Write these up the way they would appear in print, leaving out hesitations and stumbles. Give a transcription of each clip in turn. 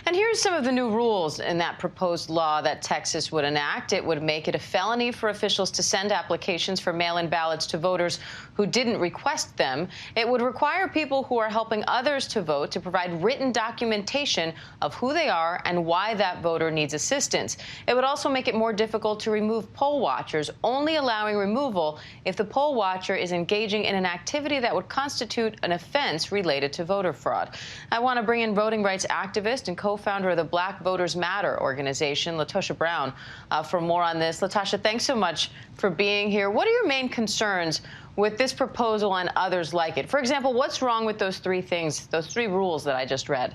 And here's some of the new rules in that proposed law that Texas would enact. It would make it a felony for officials to send applications for mail-in ballots to voters who didn't request them. It would require people who are helping others to vote to provide written documentation of who they are and why that voter needs assistance. It would also make it more difficult to remove poll watchers, only allowing removal if the poll watcher is engaging in an activity that would constitute an offense related to voter fraud. I want to bring in voting rights activist and co-founder of the Black Voters Matter organization, LaTosha Brown, for more on this. LaTosha, thanks so much for being here. What are your main concerns with this proposal and others like it? For example, what's wrong with those three things, those three rules that I just read?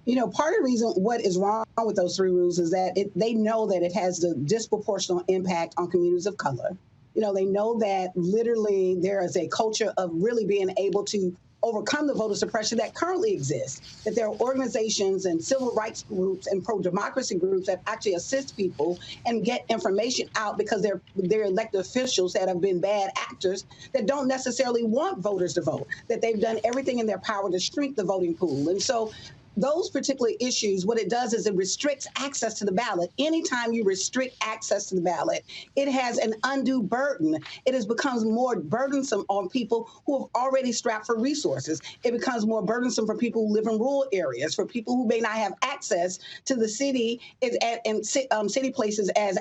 You know, part of the reason what is wrong with those three rules is that they know that it has the disproportionate impact on communities of color. You know, they know that literally there is a culture of really being able to overcome the voter suppression that currently exists, that there are organizations and civil rights groups and pro-democracy groups that actually assist people and get information out because they're elected officials that have been bad actors that don't necessarily want voters to vote, that they've done everything in their power to shrink the voting pool. And so those particular issues, what it does is it restricts access to the ballot. Anytime you restrict access to the ballot, it has an undue burden. It becomes more burdensome on people who have already strapped for resources. It becomes more burdensome for people who live in rural areas, for people who may not have access to the city and city places as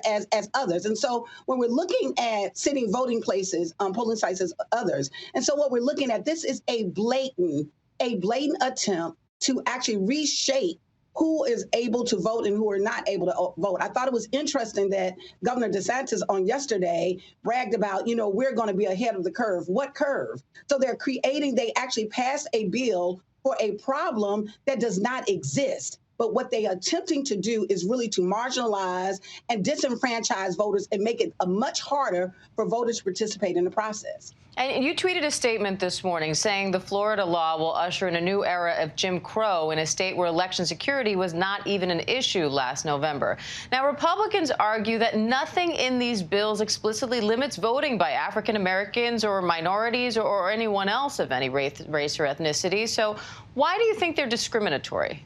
others. And so when we're looking at city voting places, polling sites as others, and so what we're looking at, this is a blatant attempt to actually reshape who is able to vote and who are not able to vote. I thought it was interesting that Governor DeSantis on yesterday bragged about, you know, we're going to be ahead of the curve. What curve? So they actually passed a bill for a problem that does not exist. But what they are attempting to do is really to marginalize and disenfranchise voters and make it much harder for voters to participate in the process. And you tweeted a statement this morning saying the Florida law will usher in a new era of Jim Crow in a state where election security was not even an issue last November. Now, Republicans argue that nothing in these bills explicitly limits voting by African Americans or minorities or anyone else of any race or ethnicity. So why do you think they're discriminatory?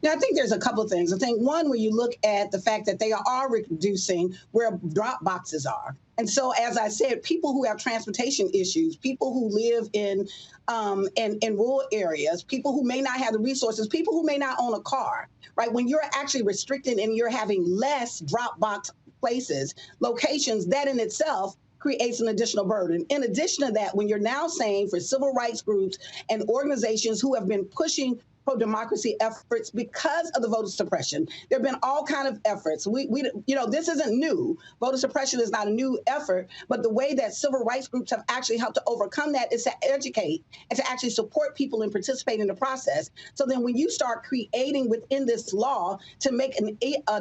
Now, I think there's a couple of things. I think, one, when you look at the fact that they are reducing where drop boxes are. And so, as I said, people who have transportation issues, people who live in rural areas, people who may not have the resources, people who may not own a car, right? When you're actually restricted and you're having less drop box places, locations, that in itself creates an additional burden. In addition to that, when you're now saying for civil rights groups and organizations who have been pushing pro-democracy efforts because of the voter suppression. There have been all kinds of efforts. This isn't new. Voter suppression is not a new effort, but the way that civil rights groups have actually helped to overcome that is to educate and to actually support people and participate in the process. So then when you start creating within this law to make an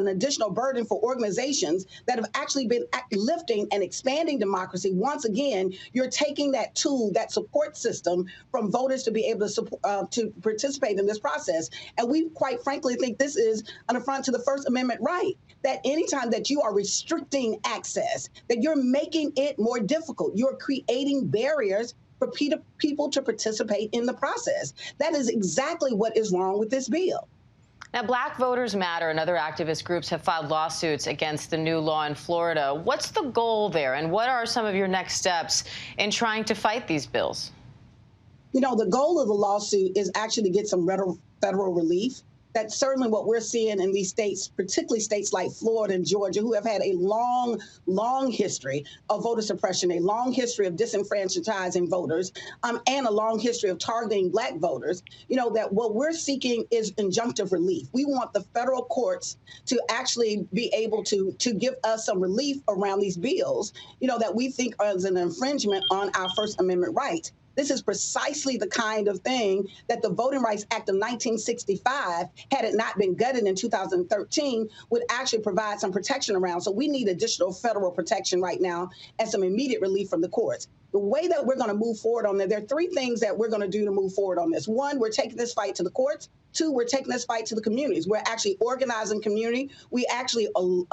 additional burden for organizations that have actually been lifting and expanding democracy, once again, you're taking that tool, that support system from voters to be able to participate in this process. And we quite frankly think this is an affront to the First Amendment right, that anytime that you are restricting access, that you're making it more difficult, you're creating barriers for people to participate in the process. That is exactly what is wrong with this bill. Now, Black Voters Matter and other activist groups have filed lawsuits against the new law in Florida. What's the goal there, and what are some of your next steps in trying to fight these bills? You know, the goal of the lawsuit is actually to get some federal relief. That's certainly what we're seeing in these states, particularly states like Florida and Georgia, who have had a long history of voter suppression, a long history of disenfranchising voters, and a long history of targeting Black voters. You know, that what we're seeking is injunctive relief. We want the federal courts to actually be able to give us some relief around these bills, you know, that we think is an infringement on our First Amendment rights. This is precisely the kind of thing that the Voting Rights Act of 1965, had it not been gutted in 2013, would actually provide some protection around. So we need additional federal protection right now and some immediate relief from the courts. the way that we're going to move forward on that, there are three things that we're going to do to move forward on this. One, we're taking this fight to the courts. Two, we're taking this fight to the communities. We're actually organizing community. We actually we're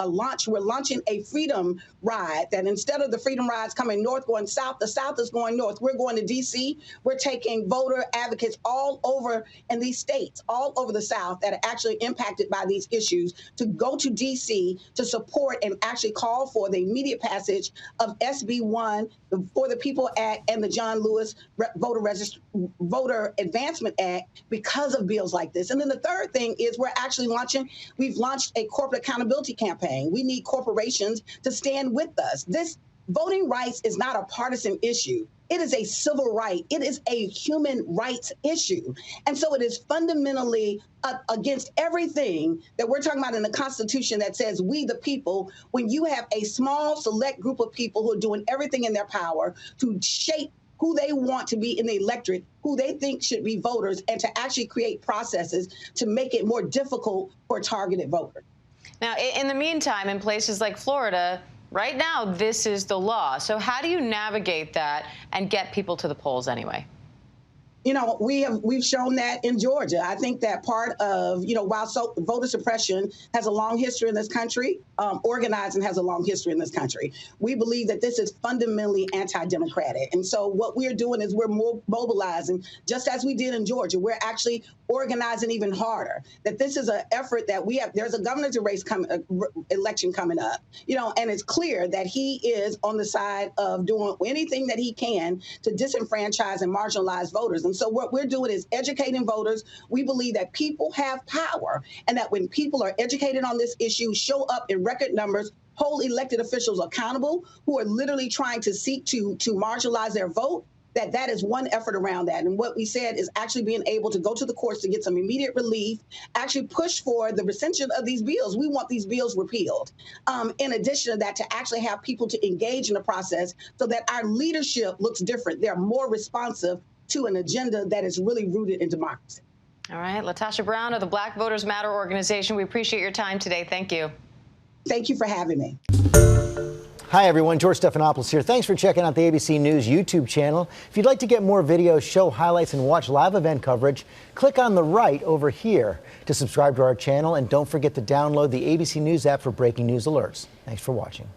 launching a freedom ride that instead of the freedom rides coming north, going south, the south is going north. We're going to D.C. We're taking voter advocates all over in these states, all over the South that are actually impacted by these issues to go to D.C. to support and actually call for the immediate passage of SB 1, the For the People Act, and the John Lewis Voter Advancement Act because of bills like this. And then the third thing is we've launched a corporate accountability campaign. We need corporations to stand with us. This voting rights is not a partisan issue. It is a civil right. It is a human rights issue. And so it is fundamentally against everything that we're talking about in the Constitution that says we the people, when you have a small select group of people who are doing everything in their power to shape who they want to be in the electorate, who they think should be voters, and to actually create processes to make it more difficult for a targeted voter. Now, in the meantime, in places like Florida, right now, this is the law. So how do you navigate that and get people to the polls anyway? You know, we've shown that in Georgia. I think that part of, while voter suppression has a long history in this country, organizing has a long history in this country. We believe that this is fundamentally anti-democratic. And so what we're doing is we're mobilizing, just as we did in Georgia. We're actually organizing even harder. That this is an effort that we have. There's a governor's race election coming up, and it's clear that he is on the side of doing anything that he can to disenfranchise and marginalize voters. And so what we're doing is educating voters. We believe that people have power, and that when people are educated on this issue, show up in record numbers, hold elected officials accountable who are literally trying to seek to marginalize their vote, that is one effort around that. And what we said is actually being able to go to the courts to get some immediate relief, actually push for the rescission of these bills. We want these bills repealed. In addition to that, to actually have people to engage in the process so that our leadership looks different. They're more responsive to an agenda that is really rooted in democracy. All right. LaTosha Brown of the Black Voters Matter organization, we appreciate your time today. Thank you. Thank you for having me. Hi, everyone. George Stephanopoulos here. Thanks for checking out the ABC News YouTube channel. If you'd like to get more videos, show highlights, and watch live event coverage, click on the right over here to subscribe to our channel. And don't forget to download the ABC News app for breaking news alerts. Thanks for watching.